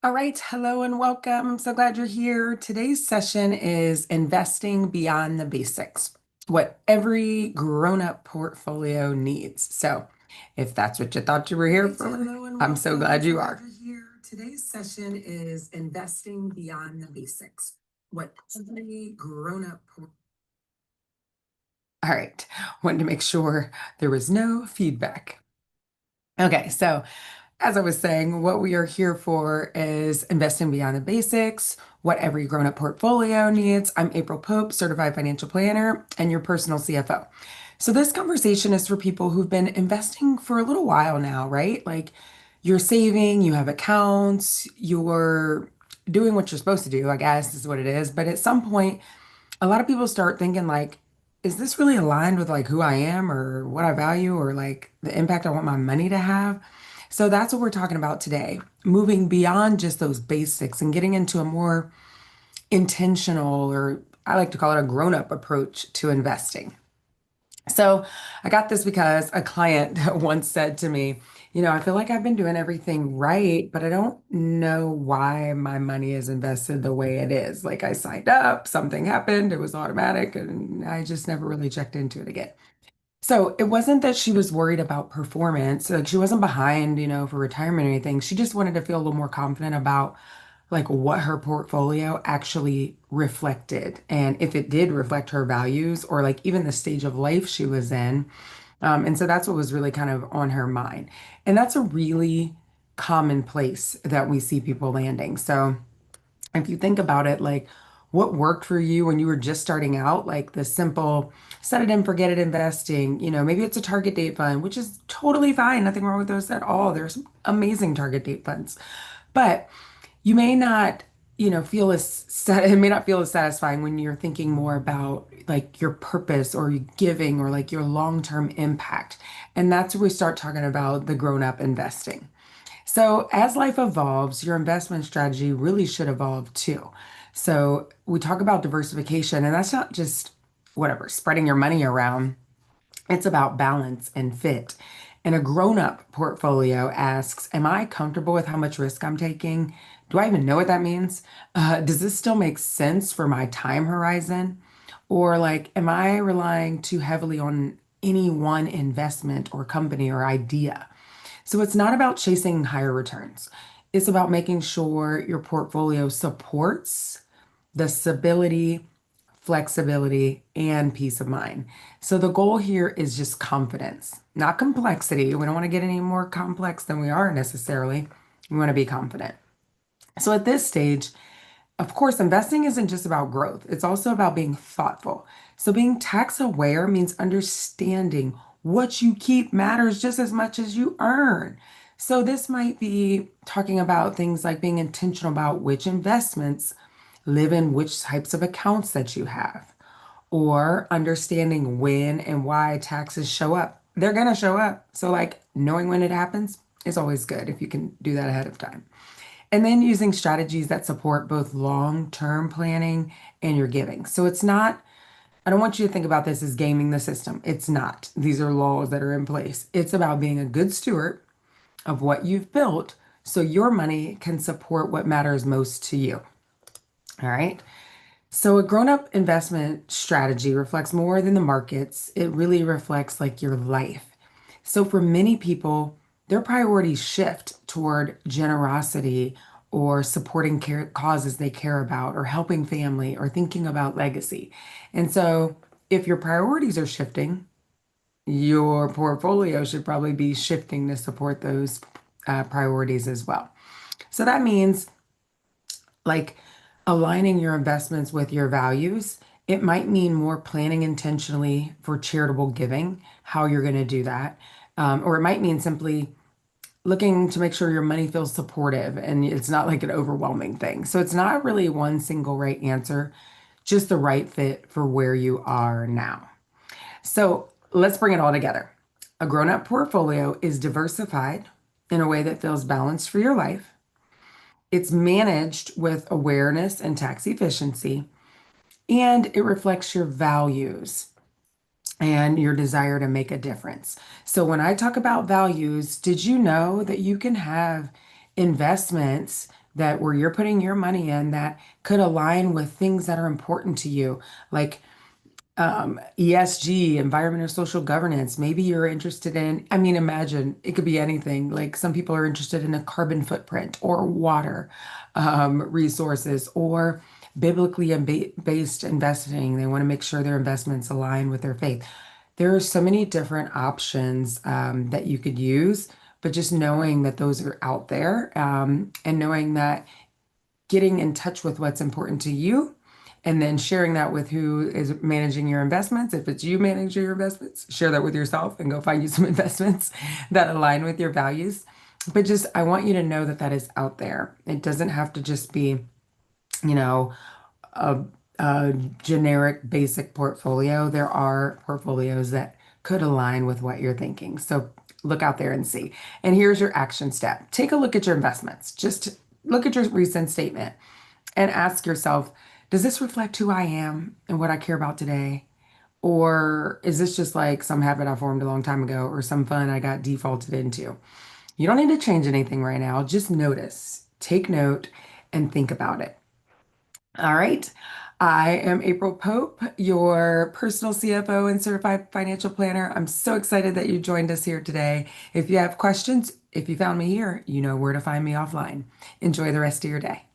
All right, hello and welcome. I'm so glad you're here. Today's session is investing beyond the basics, what every grown-up portfolio needs. So, if that's what you thought you were here for, Hello and I'm so welcome. glad So you glad are. you're here. Today's session is investing beyond the basics. What every grown-up All right, wanted to make sure there was no feedback. Okay, so as I was saying, what we are here for is investing beyond the basics, what every grown-up portfolio needs. I'm April Pope, certified financial planner, and your personal CFO. So this conversation is for people who've been investing for a little while now, right? Like you're saving, you have accounts, you're doing what you're supposed to do, I guess is what it is. But at some point, a lot of people start thinking like, is this really aligned with like who I am or what I value or like the impact I want my money to have? So that's what we're talking about today, moving beyond just those basics and getting into a more intentional, or I like to call it a grown-up approach to investing. So I got this because a client once said to me, I feel like I've been doing everything right, but I don't know why my money is invested the way it is. Like I signed up, something happened, it was automatic, and I just never really checked into it again. So it wasn't that she was worried about performance, like she wasn't behind, for retirement or anything. She just wanted to feel a little more confident about like what her portfolio actually reflected and if it did reflect her values or like even the stage of life she was in. And so that's what was really kind of on her mind. And that's a really common place that we see people landing. So if you think about it, like what worked for you when you were just starting out, like the simple set it and forget it investing, maybe it's a target date fund, which is totally fine. Nothing wrong with those at all. There's amazing target date funds. But you may not, feel it may not feel as satisfying when you're thinking more about like your purpose or your giving or like your long-term impact. And that's where we start talking about the grown-up investing. So as life evolves, your investment strategy really should evolve too. So we talk about diversification, and that's not just whatever, spreading your money around. It's about balance and fit. And a grown-up portfolio asks, am I comfortable with how much risk I'm taking? Do I even know what that means? Does this still make sense for my time horizon? Or like, am I relying too heavily on any one investment or company or idea? So it's not about chasing higher returns. It's about making sure your portfolio supports the stability, flexibility, and peace of mind. So the goal here is just confidence, not complexity. We don't want to get any more complex than we are necessarily. We want to be confident. So at this stage, of course, investing isn't just about growth, it's also about being thoughtful. So being tax aware means understanding what you keep matters just as much as you earn. So this might be talking about things like being intentional about which investments live in which types of accounts that you have, or understanding when and why taxes show up. They're going to show up. So, like, knowing when it happens is always good if you can do that ahead of time. And then using strategies that support both long-term planning and your giving. So, it's not, I don't want you to think about this as gaming the system. It's not. These are laws that are in place. It's about being a good steward of what you've built so your money can support what matters most to you. All right. So a grown-up investment strategy reflects more than the markets. It really reflects like your life. So for many people, their priorities shift toward generosity or supporting causes they care about or helping family or thinking about legacy. And so if your priorities are shifting, your portfolio should probably be shifting to support those priorities as well. So that means like aligning your investments with your values. It might mean more planning intentionally for charitable giving, how you're going to do that. Or it might mean simply looking to make sure your money feels supportive and it's not like an overwhelming thing. So it's not really one single right answer, just the right fit for where you are now. So let's bring it all together. A grown-up portfolio is diversified in a way that feels balanced for your life. It's managed with awareness and tax efficiency, and it reflects your values and your desire to make a difference. So, when I talk about values, did you know that you can have investments that where you're putting your money in that could align with things that are important to you, like ESG, environmental social governance. Maybe you're interested in, I mean, imagine it could be anything. Like some people are interested in a carbon footprint or water resources or biblically based investing. They want to make sure their investments align with their faith. There are so many different options that you could use, but just knowing that those are out there and knowing that getting in touch with what's important to you and then sharing that with who is managing your investments. If it's you managing your investments, share that with yourself and go find you some investments that align with your values. But just, I want you to know that that is out there. It doesn't have to just be, you know, a, a generic basic portfolio. There are portfolios that could align with what you're thinking. So look out there and see. And here's your action step. Take a look at your investments. Just look at your recent statement and ask yourself, does this reflect who I am and what I care about today? Or is this just like some habit I formed a long time ago or some fun I got defaulted into? You don't need to change anything right now. Just notice, take note, and think about it. All right. I am April Pope, your personal CFO and certified financial planner. I'm so excited that you joined us here today. If you have questions, if you found me here, you know where to find me offline. Enjoy the rest of your day.